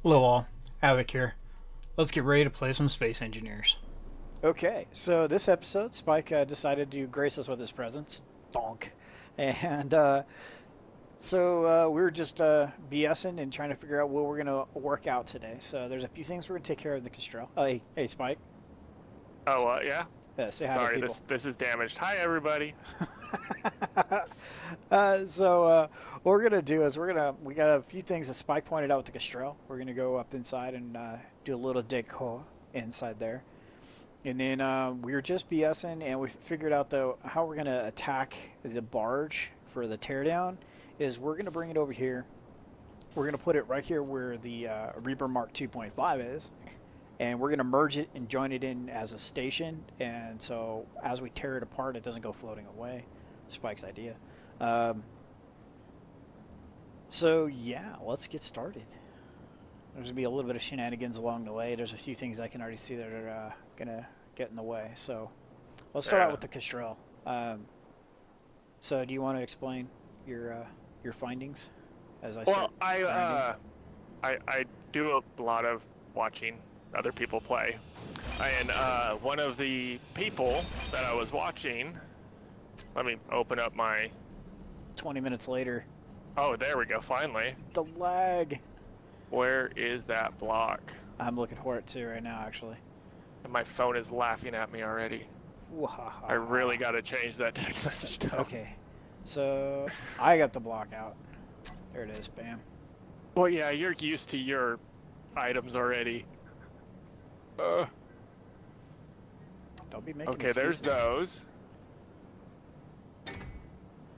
Hello all, Havoc here. Let's get ready to play some Space Engineers. Okay, so this episode, Spike decided to grace us with his presence. Donk. And we were just BSing and trying to figure out what we're going to work out today. So there's a few things we're going to take care of in the Kestrel. Hey, Spike. Yeah. Say hi to Sorry, people. this is damaged. Hi, everybody. What we're gonna do is we got a few things that Spike pointed out with the Kestrel. We're gonna go up inside and do a little decor inside there, and then we were just BSing and we figured out though how we're gonna attack the barge for the teardown. Is we're gonna bring it over here. We're gonna put it right here where the Reaper Mark 2.5 is, and we're going to merge it and join it in as a station, and so as we tear it apart it doesn't go floating away. Spike's idea. So yeah, let's get started. There's going to be a little bit of shenanigans along the way. There's a few things I can already see that are going to get in the way, so let's start out with the Kestrel. So do you want to explain your findings as I Well, start I do a lot of watching other people play, and one of the people that I was watching, let me open up my 20 minutes later? Oh, there we go, finally. The lag. Where is that block? I'm looking for it too right now, actually. And my phone is laughing at me already. I really got to change that text message tone. Okay, so I got the block out. There it is, bam. Well, yeah, you're used to your items already. Don't be making Okay, excuses. there's those.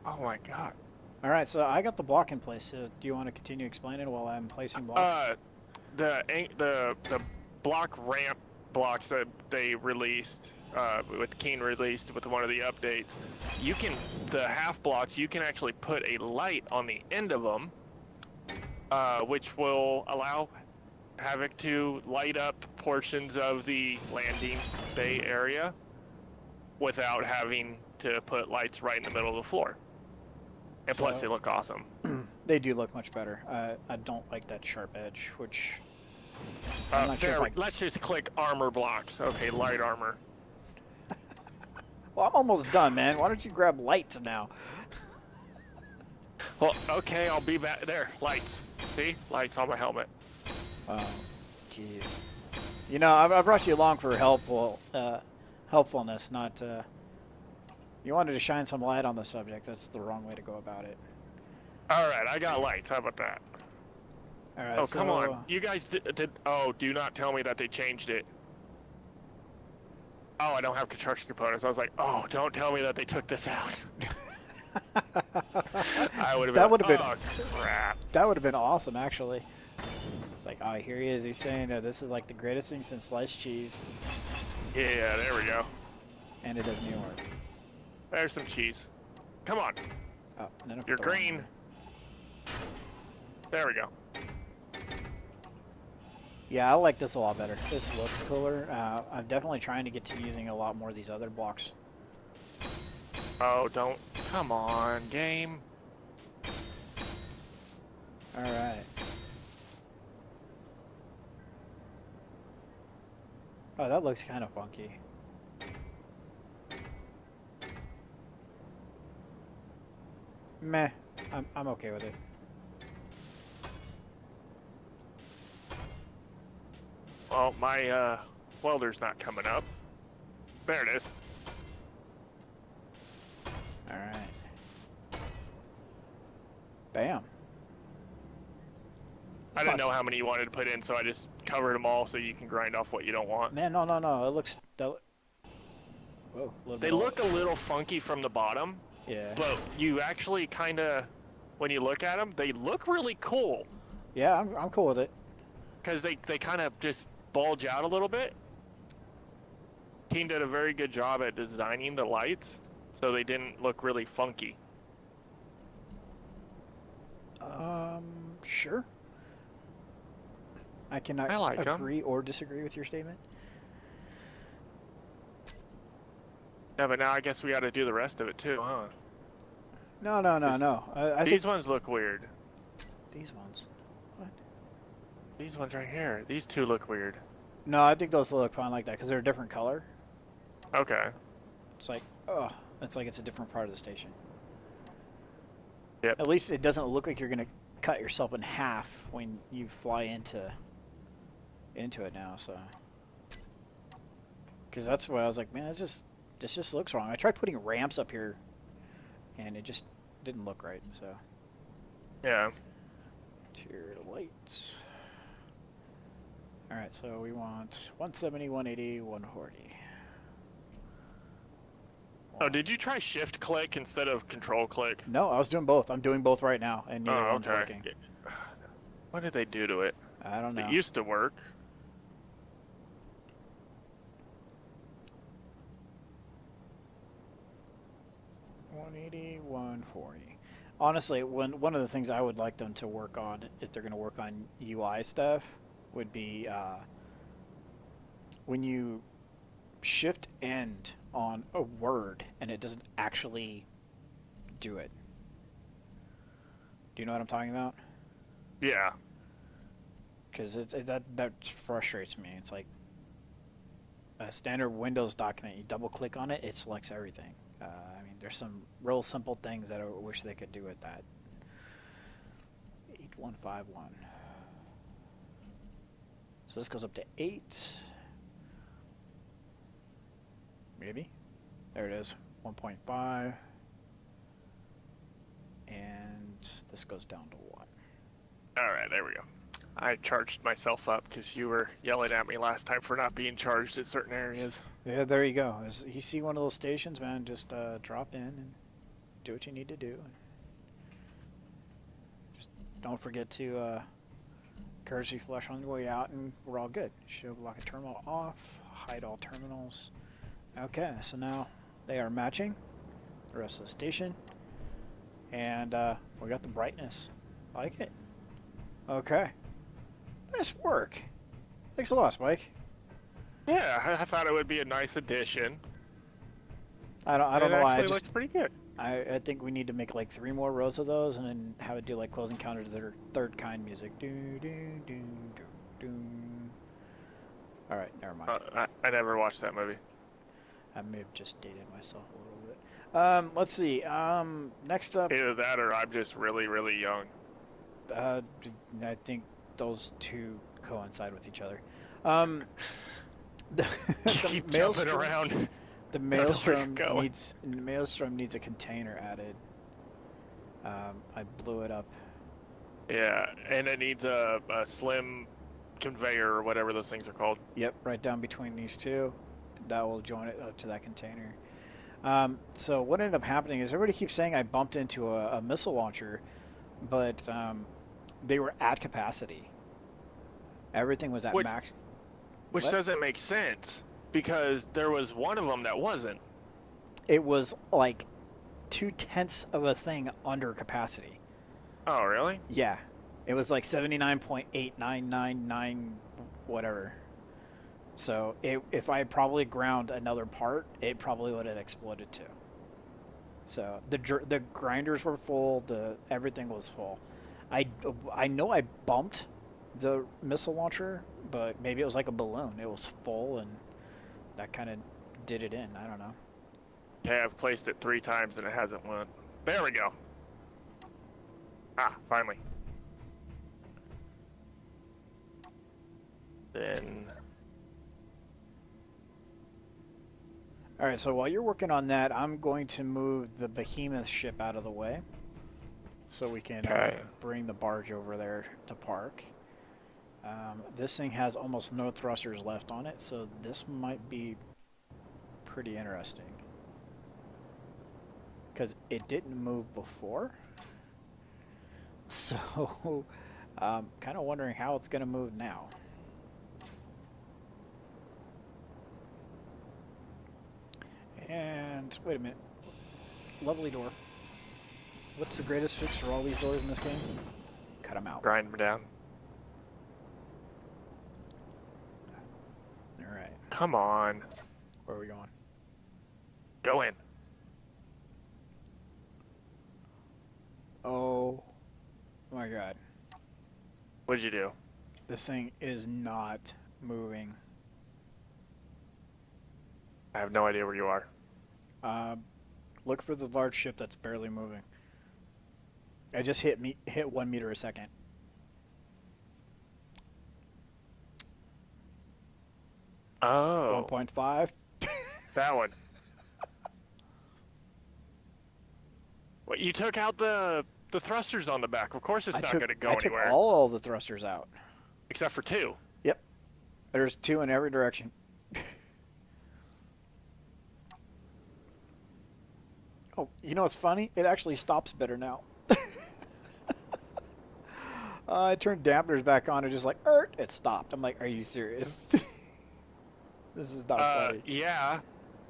Oh my god. All right, so I got the block in place. So do you want to continue explaining while I'm placing blocks? The block ramp blocks that they released, with Keen released with one of the updates, the half blocks, you can actually put a light on the end of them, which will allow Havoc to light up portions of the landing bay area without having to put lights right in the middle of the floor. And plus, they look awesome. They do look much better. I don't like that sharp edge, which I'm not sure. Let's just click armor blocks. Okay, light armor. Well, I'm almost done, man. Why don't you grab lights now? Well, okay, I'll be back there. Lights. See? Lights on my helmet. Oh, jeez. You know, I brought you along for helpfulness, not. You wanted to shine some light on the subject. That's the wrong way to go about it. All right, I got lights. How about that? All right. Oh, come on. You guys did. Oh, do not tell me that they changed it. Oh, I don't have construction components. I was like, oh, don't tell me that they took this out. I would have been. That would have been. Oh, crap. That would have been awesome, actually. It's like, oh, here he is. He's saying that this is like the greatest thing since sliced cheese. Yeah, there we go. And it doesn't even work. There's some cheese. Come on. Oh, and then I put You're the wrong green. one. There we go. Yeah, I like this a lot better. This looks cooler. I'm definitely trying to get to using a lot more of these other blocks. Oh, don't. Come on, game. All right. Oh, that looks kind of funky. Meh. I'm okay with it. Well, my welder's not coming up. There it is. All right. Bam. I didn't know how many you wanted to put in, so I just covered them all so you can grind off what you don't want. Man, no. It looks. Whoa. They look a little funky from the bottom. Yeah. But you actually kind of, when you look at them, they look really cool. Yeah, I'm cool with it. Because they kind of just bulge out a little bit. Team did a very good job at designing the lights, so they didn't look really funky. Sure. I cannot agree or disagree with your statement. Yeah, but now I guess we got to do the rest of it too, huh? No. I These think ones look weird. these ones. What? These ones right here. These two look weird. No, I think those look fine like that because they're a different color. Okay. It's like, oh, it's like it's a different part of the station. Yep. At least it doesn't look like you're gonna cut yourself in half when you fly into it now. So, because that's what I was like, man, this just looks wrong. I tried putting ramps up here, and it just didn't look right. So, Yeah. tier lights. All right, so we want 170, 180, 140. Oh, did you try shift click instead of control click? No, I was doing both. I'm doing both right now, and neither one's okay. working. What did they do to it? I don't know. It used to work. $180, $140. Honestly, one of the things I would like them to work on, if they're going to work on UI stuff, would be when you shift end on a word and it doesn't actually do it. Do you know what I'm talking about? Yeah. Because that frustrates me. It's like a standard Windows document. You double click on it, it selects everything. I mean, there's some real simple things that I wish they could do with that. 8151. So this goes up to 8. Maybe. There it is. 1.5. And this goes down to 1. All right, there we go. I charged myself up because you were yelling at me last time for not being charged at certain areas. Yeah, there you go. As you see one of those stations, man, just drop in and do what you need to do. Just don't forget to courtesy flush on your way out, and we're all good. Show block a terminal off, hide all terminals. Okay, so now they are matching the rest of the station, and we got the brightness. I like it. Okay, nice work. Thanks a lot, Spike. Yeah, I thought it would be a nice addition. I don't know why. It actually looks pretty good. I think we need to make like 3 more rows of those, and then have it do like closing counter to their third kind music. Do do do do do. All right, never mind. I never watched that movie. I may have just dated myself a little bit. Let's see. Next up, Either that or I'm just really, really young. I think those two coincide with each other. The Keep jumping around. The Maelstrom needs a container added. I blew it up. Yeah, and it needs a slim conveyor or whatever those things are called. Yep, right down between these two. That will join it up to that container. So what ended up happening is everybody keeps saying I bumped into a missile launcher, but they were at capacity. Everything was at max. Which doesn't make sense, because there was one of them that wasn't. It was like 0.2 of a thing under capacity. Oh, really? Yeah. It was like 79.8999 whatever. So if I probably ground another part, it probably would have exploded too. So the grinders were full, everything was full. I know I bumped the missile launcher, but maybe it was like a balloon. It was full, and that kind of did it in. I don't know. Okay, I've placed it 3 times and it hasn't went. There we go. Ah, finally. Then... Alright, so while you're working on that, I'm going to move the behemoth ship out of the way so we can bring the barge over there to park. This thing has almost no thrusters left on it, so this might be pretty interesting. Because it didn't move before. So, kind of wondering how it's going to move now. And, wait a minute. Lovely door. What's the greatest fix for all these doors in this game? Cut them out. Grind them down. Alright. Come on. Where are we going? Go in. Oh my god. What'd you do? This thing is not moving. I have no idea where you are. Look for the large ship that's barely moving. I just hit 1 meter a second. Oh. 1.5. That one. Well, you took out the thrusters on the back. Of course it's not going to go anywhere. I took all the thrusters out. Except for 2. Yep. There's 2 in every direction. Oh, you know what's funny? It actually stops better now. I turned dampeners back on and just like, it stopped. I'm like, are you serious? This is not funny. Yeah,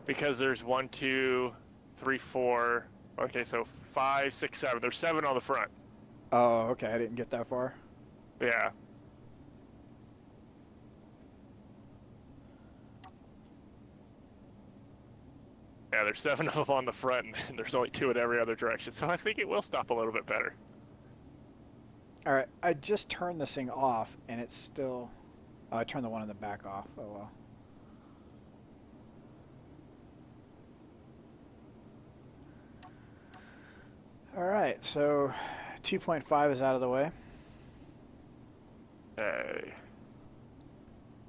because there's 1, 2, 3, 4. Okay, so 5, 6, 7. There's 7 on the front. Oh, okay. I didn't get that far. Yeah. Yeah, there's 7 of them on the front, and there's only 2 in every other direction. So I think it will stop a little bit better. All right, I just turned this thing off, and it's still... I turned the one in the back off. Oh, well. All right, so 2.5 is out of the way. Hey.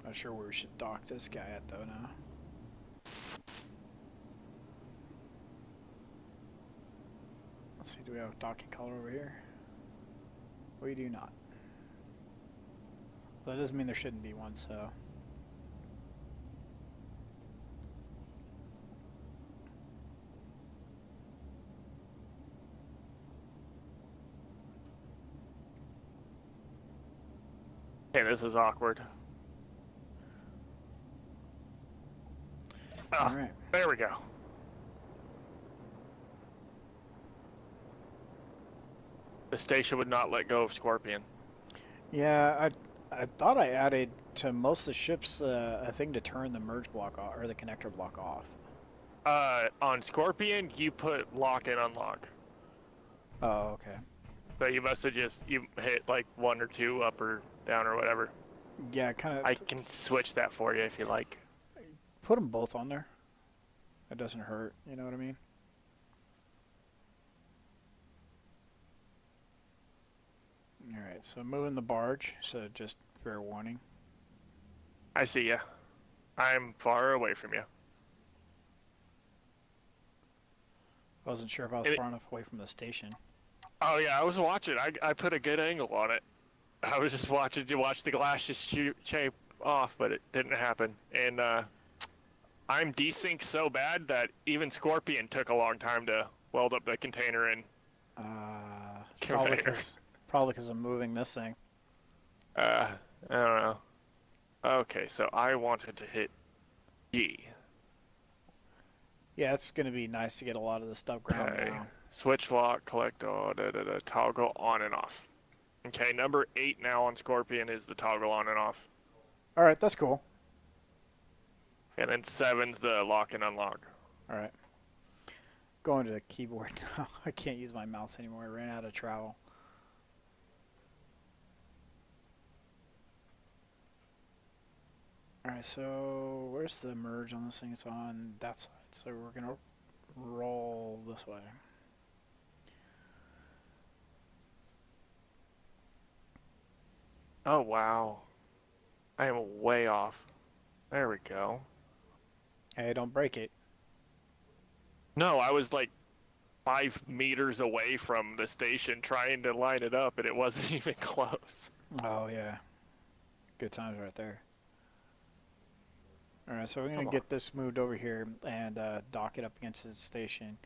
Not sure where we should dock this guy at, though, now. Let's see, do we have a docking color over here? We do not. Well, that doesn't mean there shouldn't be one, so... Hey, this is awkward. All right. There we go. The station would not let go of Scorpion. Yeah, I thought I added to most of the ships a thing to turn the merge block off, or the connector block off. On Scorpion, you put lock and unlock. Oh, okay. So you must have just hit like 1 or 2 up or down or whatever. Yeah, kind of. I can switch that for you if you like. Put them both on there. It doesn't hurt. You know what I mean? All right, so moving the barge. So just fair warning. I see ya. I'm far away from you. I wasn't sure if I was far enough away from the station. Oh yeah, I was watching. I put a good angle on it. I was just watching you watch the glass just shape off, but it didn't happen. And I'm desynced so bad that even Scorpion took a long time to weld up the container and Probably because I'm moving this thing. I don't know. Okay, so I wanted to hit G. Yeah, it's going to be nice to get a lot of this stuff ground now. Switch lock, collect all, toggle on and off. Okay, number 8 now on Scorpion is the toggle on and off. All right, that's cool. And then 7's the lock and unlock. All right. Going to the keyboard now. I can't use my mouse anymore. I ran out of travel. All right, so where's the merge on this thing? It's on that side. So we're going to roll this way. Oh, wow. I am way off. There we go. Hey, don't break it. No, I was like 5 meters away from the station trying to line it up, and it wasn't even close. Oh, yeah. Good times right there. All right, so we're going to get this moved over here and dock it up against the station.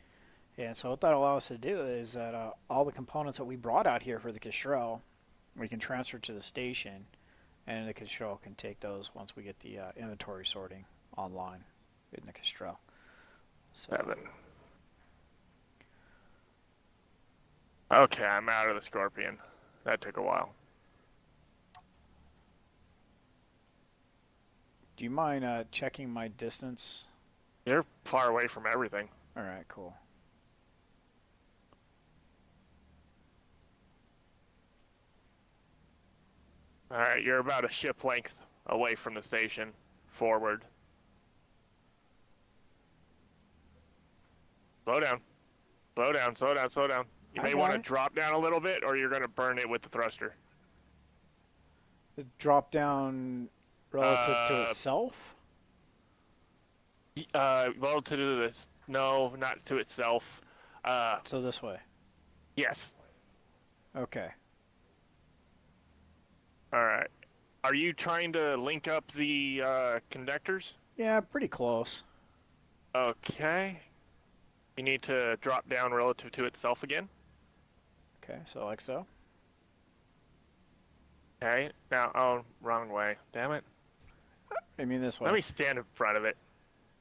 And so what that allows us to do is that all the components that we brought out here for the Kestrel, we can transfer to the station, and the Kestrel can take those once we get the inventory sorting online in the Kestrel. So, 7. Okay, I'm out of the Scorpion. That took a while. do you mind checking my distance? You're far away from everything. All right, cool. All right, you're about a ship length away from the station. Forward. Slow down. Slow down, slow down, slow down. You I may got want to it. drop down a little bit, or you're going to burn it with the thruster. The drop down relative to itself? Well, to do this. No, not to itself. So this way. Yes. Okay. All right. Are you trying to link up the connectors? Yeah, pretty close. Okay. You need to drop down relative to itself again. Okay, so like so. Okay. Now, oh, wrong way. Damn it. I mean this way. Let me stand in front of it.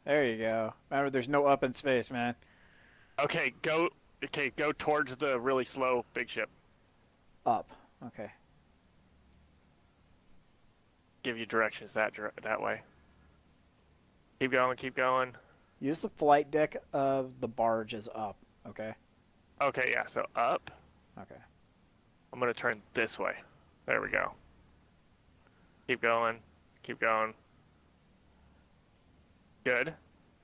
There you go. Remember, there's no up in space, man. Okay, go. Okay, go towards the really slow big ship. Up. Okay. Give you directions that way. Keep going. Keep going. Use the flight deck of the barge as up. Okay. Okay, yeah. So up. Okay. I'm gonna turn this way. There we go. Keep going. Keep going. Good.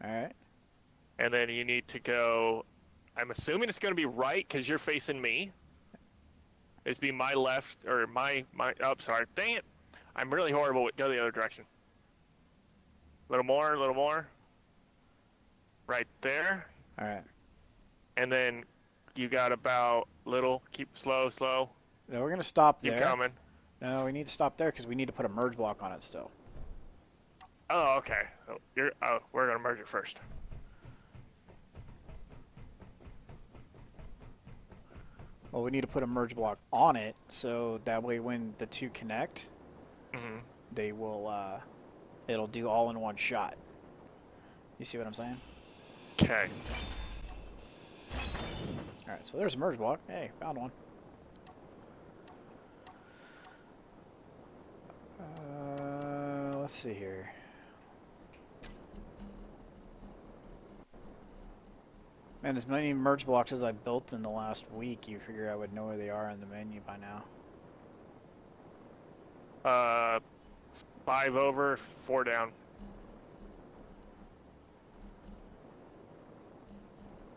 All right. And then you need to go. I'm assuming it's going to be right because you're facing me. It's be my left or my. Oh, sorry. Dang it! I'm really horrible. Go the other direction. A little more. A little more. Right there. All right. And then you got about little. Keep slow. Slow. No, we're gonna stop there. Keep coming. No, we need to stop there because we need to put a merge block on it still. Oh, okay. We're gonna merge it first. Well, we need to put a merge block on it so that way when the two connect, they will. It'll do all in one shot. You see what I'm saying? Okay. All right. So there's a merge block. Hey, found one. Let's see here. Man, as many merge blocks as I built in the last week, you figure I would know where they are in the menu by now. 5 over, 4 down.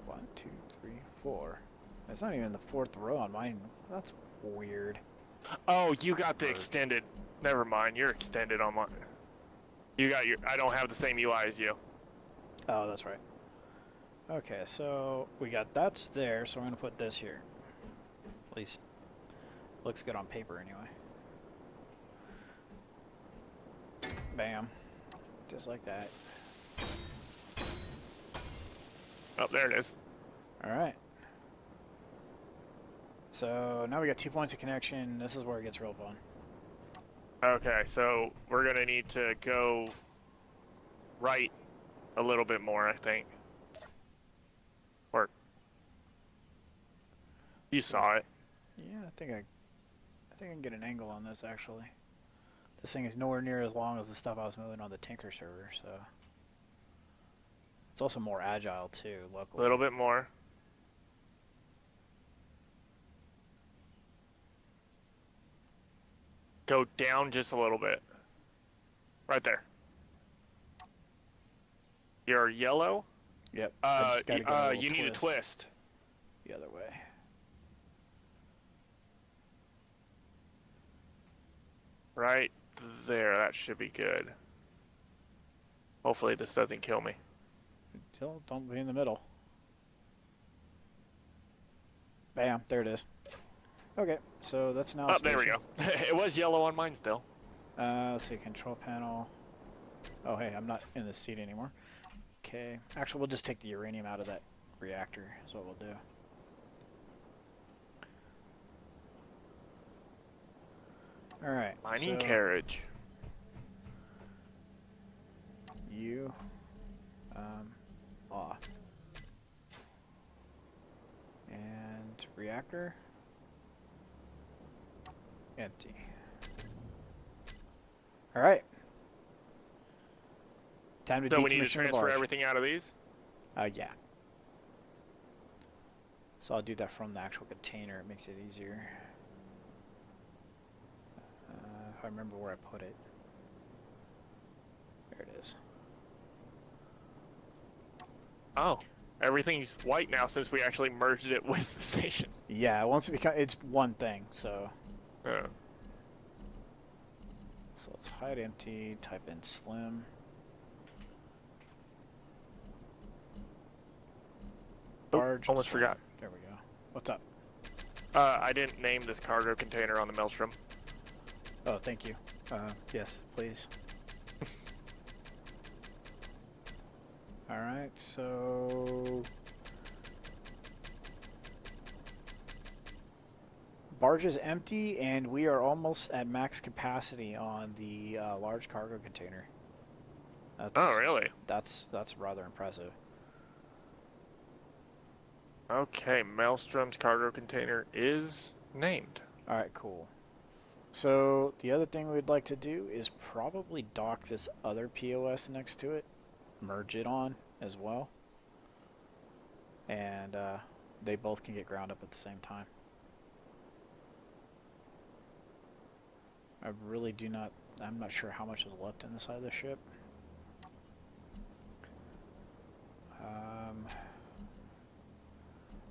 1, 2, 3, 4. It's not even the fourth row on mine. That's weird. Oh, you got the extended. Never mind, you're extended on mine. You got your. I don't have the same UI as you. Oh, that's right. Okay, so we got that's there, so I'm going to put this here. At least looks good on paper anyway. Bam. Just like that. Oh, there it is. Alright. So now we got 2 points of connection. This is where it gets real fun. Okay, so we're gonna need to go right a little bit more, I think. Or you saw it. Yeah, I think I can get an angle on this actually. This thing is nowhere near as long as the stuff I was moving on the Tinker server, so it's also more agile too, luckily. A little bit more. Go down just a little bit. Right there. You're yellow? Yep. I just gotta go a you little need a twist. the other way. Right there. That should be good. Hopefully this doesn't kill me. Don't be in the middle. Bam, there it is. Okay, so that's now. Oh, there we go. It was yellow on mine still. Let's see, control panel. Oh, hey, I'm not in this seat anymore. Okay, actually, we'll just take the uranium out of that reactor. Is what we'll do. All right. Mining so carriage. You, off. And reactor. Empty. All right. Time to So we need to decommission the transfer barge. everything out of these? Yeah. So I'll do that from the actual container. It makes it easier. I remember where I put it. There it is. Oh, everything's white now since we actually merged it with the station. Yeah, once it becomes, it's one thing, so. Yeah. So let's hide empty, type in slim. Barge. Almost slim. forgot. There we go. What's up? I didn't name this cargo container on the Maelstrom. Oh, thank you. Yes, please. Alright, so... Barge is empty, and we are almost at max capacity on the large cargo container. That's, Oh, really? That's rather impressive. Okay, Maelstrom's cargo container is named. Alright, cool. So, the other thing we'd like to do is probably dock this other POS next to it. Merge it on as well. And they both can get ground up at the same time. I really do not... I'm not sure how much is left in the side of the ship.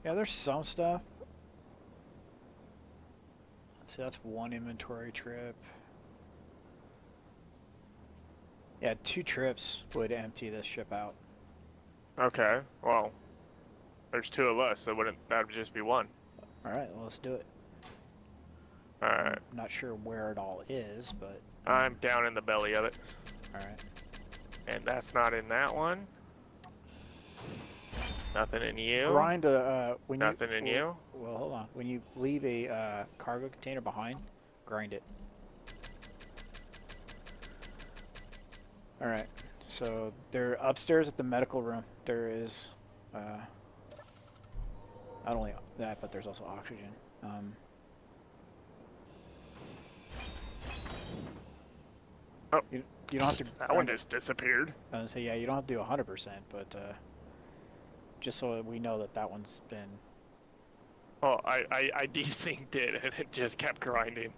Yeah, there's some stuff. Let's see, that's one inventory trip. Yeah, 2 trips would empty this ship out. Okay, well, there's 2 of us, so that would just be 1. Alright, well, let's do it. Alright. I'm not sure where it all is, but... I'm down in the belly of it. Alright. And that's not in that one. Nothing in you. Grind Nothing in you. Well, hold on. When you leave a cargo container behind, grind it. Alright, so they're upstairs at the medical room. There is not only that, but there's also oxygen. Oh, you don't have to... that one just disappeared. I was going to say, yeah, you don't have to do 100%, but just so we know that that one's been... Oh, I desynced it and it just kept grinding.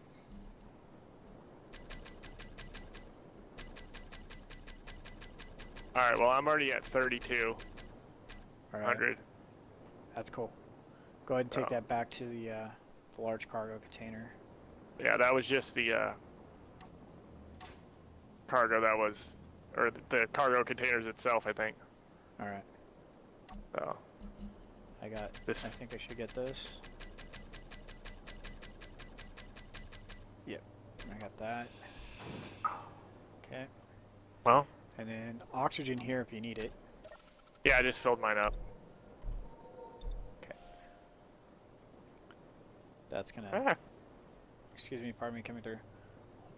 Alright, well, I'm already at 3,200. Alright, that's cool. Go ahead and take that back to the large cargo container. Yeah, that was just the cargo that was, or the cargo containers itself, I think. Alright. So. I got this. I think I should get this. Yep, I got that. Okay. Well. And then oxygen here if you need it. Yeah, I just filled mine up. Okay. That's gonna... Excuse me, pardon me, coming through.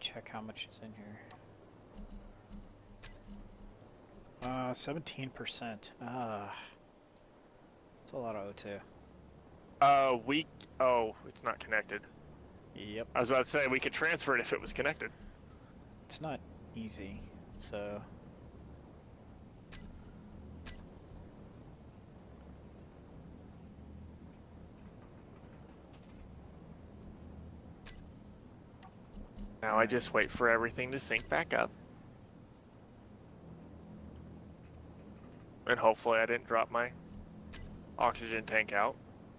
Check how much is in here. 17%. That's a lot of O2. Oh, it's not connected. Yep. I was about to say, we could transfer it if it was connected. It's not easy, so... Now I just wait for everything to sync back up. And hopefully I didn't drop my oxygen tank out.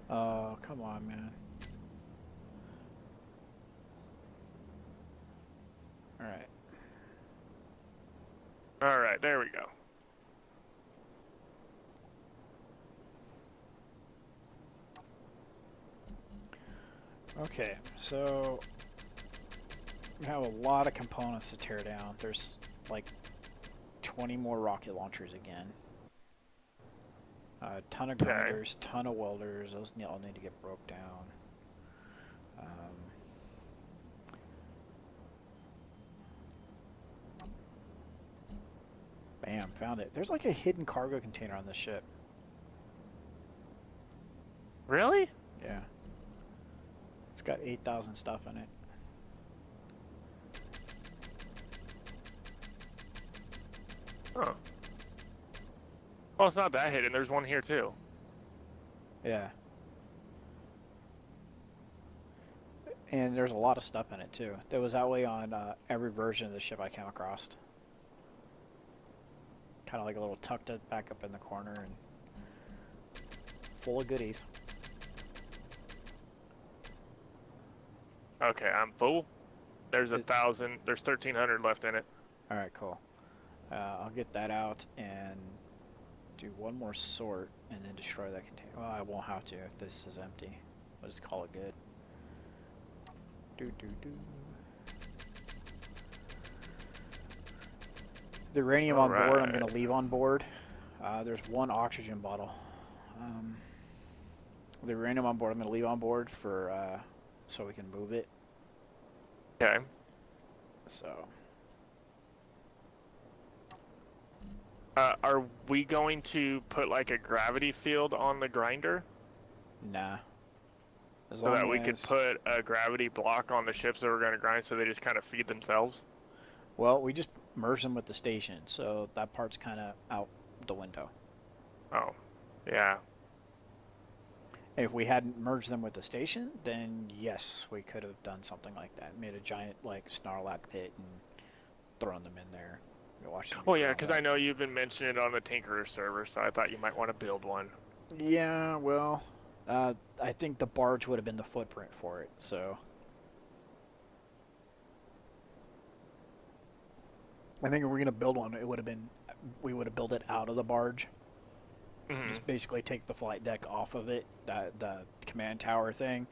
Oh, come on, man. Alright. Alright, there we go. Okay, so... we have a lot of components to tear down. There's like 20 more rocket launchers again. A ton of grinders, ton of welders. Those all need to get broke down. Bam, found it. There's like a hidden cargo container on this ship. Really? Yeah. It's got 8,000 stuff in it. Huh. Well, it's not that hidden. There's one here, too. Yeah. And there's a lot of stuff in it too. That was that way on every version of the ship I came across. Kind of like a little tucked it back up in the corner and full of goodies. Okay, I'm full. There's 1,000. There's 1,300 left in it. All right, cool. I'll get that out and do one more sort and then destroy that container. Well, I won't have to if this is empty. I'll just call it good. The uranium on board I'm going to leave on board. There's one oxygen bottle. The uranium on board I'm going to leave on board for so we can move it. Okay. So. Are we going to put like a gravity field on the grinder? Nah. So that we could put a gravity block on the ships that we're going to grind so they just kind of feed themselves? Well, we just merged them with the station, so that part's kind of out the window. Oh, yeah. If we hadn't merged them with the station, then yes, we could have done something like that. Made a giant, like, Snarlack pit and thrown them in there. Oh, yeah, because I know you've been mentioning it on the Tinkerer server, so I thought you might want to build one. Yeah, well, I think the barge would have been the footprint for it, so. I think if we're going to build one, it would have been, we would have built it out of the barge. Mm-hmm. Just basically take the flight deck off of it, the command tower thing,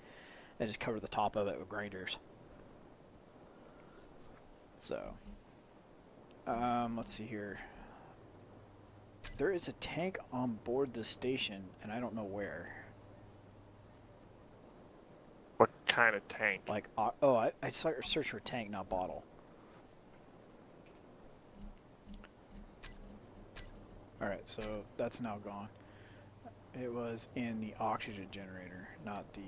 and just cover the top of it with grinders. So, let's see here. There is a tank on board the station, and I don't know where. What kind of tank? Like, oh, I searched for tank, not bottle. Alright, so that's now gone. It was in the oxygen generator, not the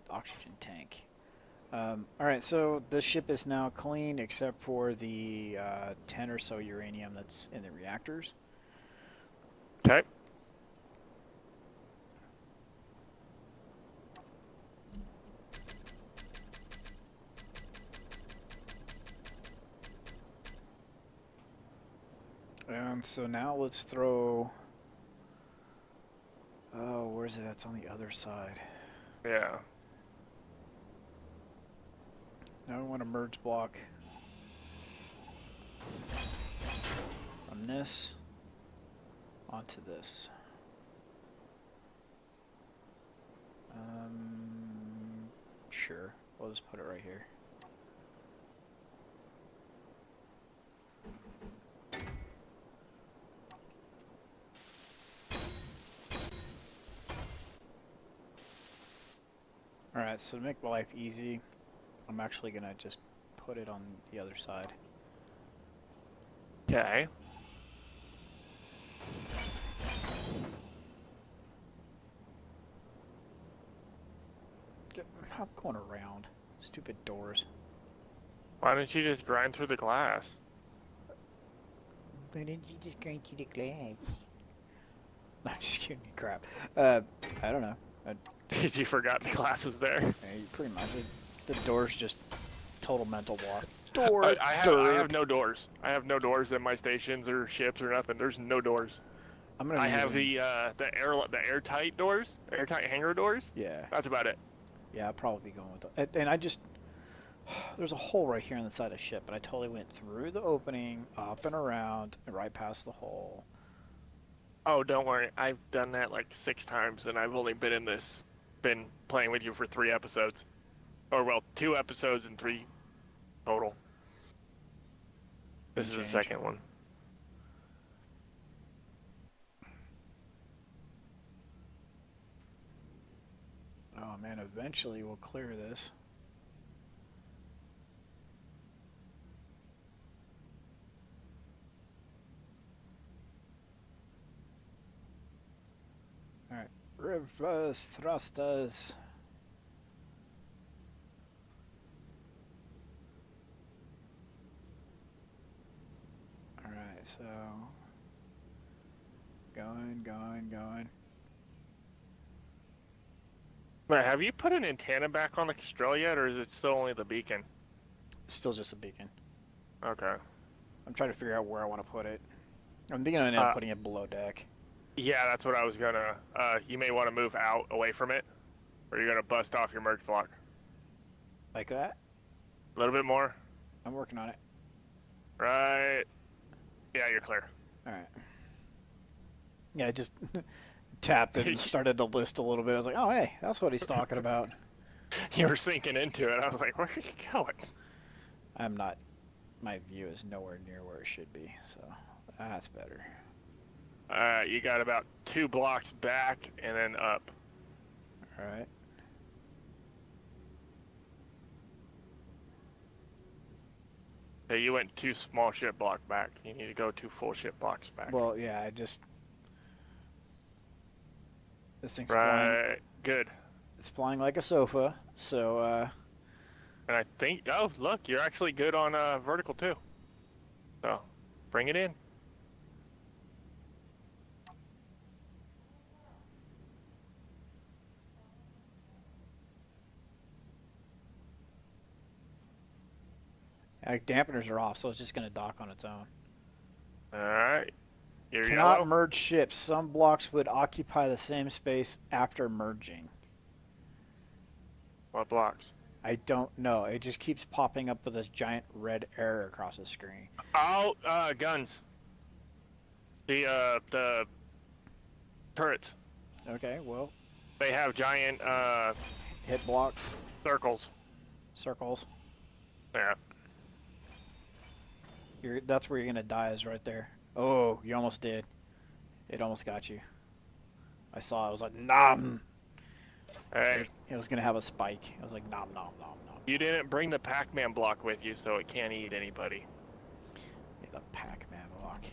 oxygen tank. Alright, so the ship is now clean except for the 10 or so uranium that's in the reactors. Okay. And so now let's throw... Oh, where's it? That's on the other side. Yeah. Now we want to merge block from this onto this. Sure. We'll just put it right here. Alright, so to make my life easy, I'm actually going to just put it on the other side. Okay. I'm going around. Stupid doors. Why don't you just grind through the glass? Why didn't you just grind through the glass? I'm just giving you crap. I don't know. Because you forgot the glass was there. Yeah, pretty much. The door's just total mental block. I have no doors. I have no doors in my stations or ships or nothing. There's no doors. I have the airtight doors, airtight hangar doors. Yeah. That's about it. Yeah, I'll probably be going with that. And I just... There's a hole right here on the side of the ship, but I totally went through the opening, up and around, and right past the hole. Oh, don't worry. I've done that like 6 times, and I've only been playing with you for 3 episodes. Or, well, 2 episodes and 3 total. This is the second one. Oh, man, eventually we'll clear this. Alright, reverse thrusters. Alright, so going. But have you put an antenna back on the Kestrel yet, or is it still only the beacon? It's still just a beacon. Okay. I'm trying to figure out where I want to put it. I'm thinking I end up putting it below deck. Yeah, that's what I was gonna. You may want to move out away from it, or you're gonna bust off your merge block. Like that? A little bit more. I'm working on it. Right. Yeah, you're clear. All right. Yeah, I just tapped it and started to list a little bit. I was like, oh, hey, that's what he's talking about. You were sinking into it. I was like, where are you going? I'm not. My view is nowhere near where it should be, so that's better. You got about 2 blocks back and then up. All right. So you went 2 small ship block back. You need to go 2 full ship blocks back. Well, yeah, I just... This thing's right. flying. Good. It's flying like a sofa, so... And I think... Oh, look, you're actually good on vertical, too. So, bring it in. dampeners are off, so it's just going to dock on its own. Alright. Cannot merge ships. Some blocks would occupy the same space after merging. What blocks? I don't know. It just keeps popping up with this giant red error across the screen. Oh, guns. The turrets. Okay, well... They have giant, hit blocks. circles. Circles. Yeah. That's where you're going to die, is right there. Oh, you almost did. It almost got you. I saw it. I was like, nom! Hey. It was going to have a spike. I was like, nom, nom, nom, nom. You didn't bring the Pac-Man block with you, so it can't eat anybody. Yeah, the Pac-Man block.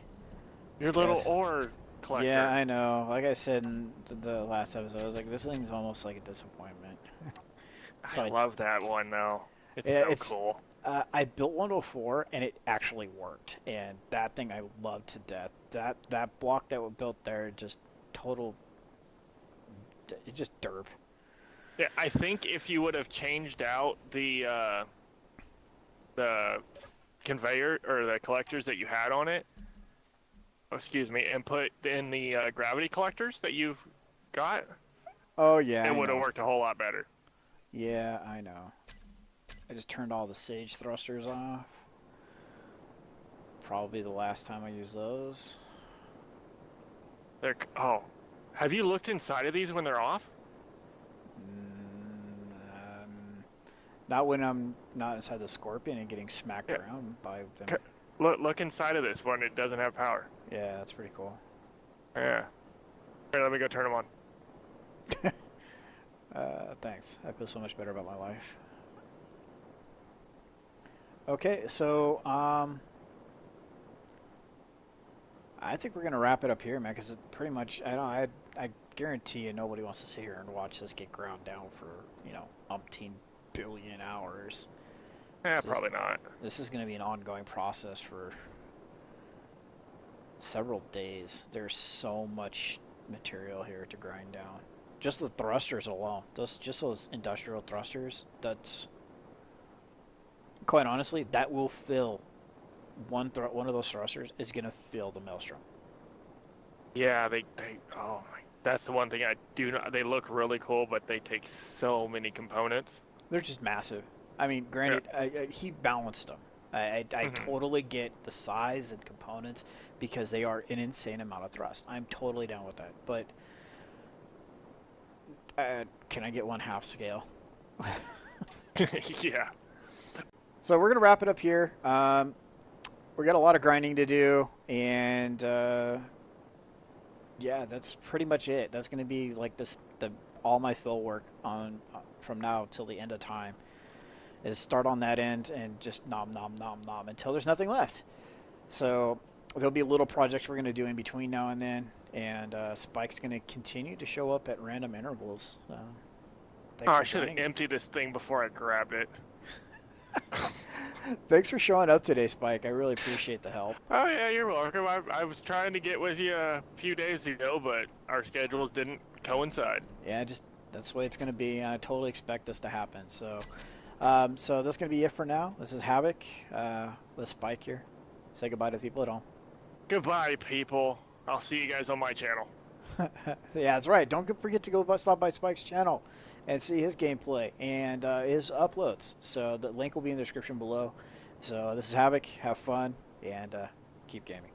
Your little ore collector. Yeah, I know. Like I said in the last episode, I was like, this thing's almost like a disappointment. So I love that one, though. It's so cool. I built one before, and it actually worked. And that thing I loved to death. That block that was built there, just total... It just derp. Yeah, I think if you would have changed out the conveyor or the collectors that you had on it, and put in the gravity collectors that you've got, oh yeah, it would have worked a whole lot better. Yeah, I know. I just turned all the sage thrusters off. Probably the last time I used those. Have you looked inside of these when they're off? Not when I'm not inside the Scorpion and getting smacked around by them. Look inside of this when it doesn't have power. Yeah, that's pretty cool. Yeah. Here, let me go turn them on. Thanks. I feel so much better about my life. Okay, so I think we're gonna wrap it up here, man. Because it pretty much, I guarantee you, nobody wants to sit here and watch this get ground down for umpteen billion hours. Yeah, probably not. This is gonna be an ongoing process for several days. There's so much material here to grind down. Just the thrusters alone, just those industrial thrusters. That's quite honestly, that will fill one of those thrusters is gonna fill the maelstrom. Yeah, that's the one thing I do not. They look really cool, but they take so many components. They're just massive. I mean, granted, he balanced them. I totally get the size and components because they are an insane amount of thrust. I'm totally down with that. But can I get 1/2 scale? Yeah. So we're going to wrap it up here. We got a lot of grinding to do. And, yeah, that's pretty much it. That's going to be like all my fill work on from now till the end of time. Is start on that end and just nom until there's nothing left. So there'll be little projects we're going to do in between now and then, and Spyke's going to continue to show up at random intervals. I should have emptied this thing before I grabbed it. Thanks for showing up today, Spyke. I really appreciate the help. Oh yeah, you're welcome. I was trying to get with you a few days ago, but our schedules didn't coincide. Yeah, just That's the way it's going to be, and I totally expect this to happen. So, so that's going to be it for now. This is Havoc with Spyke here. Say goodbye to the people at home. Goodbye, people. I'll see you guys on my channel. Yeah, that's right. Don't forget to go stop by Spike's channel and see his gameplay and his uploads. So the link will be in the description below. So this is Havoc. Have fun and keep gaming.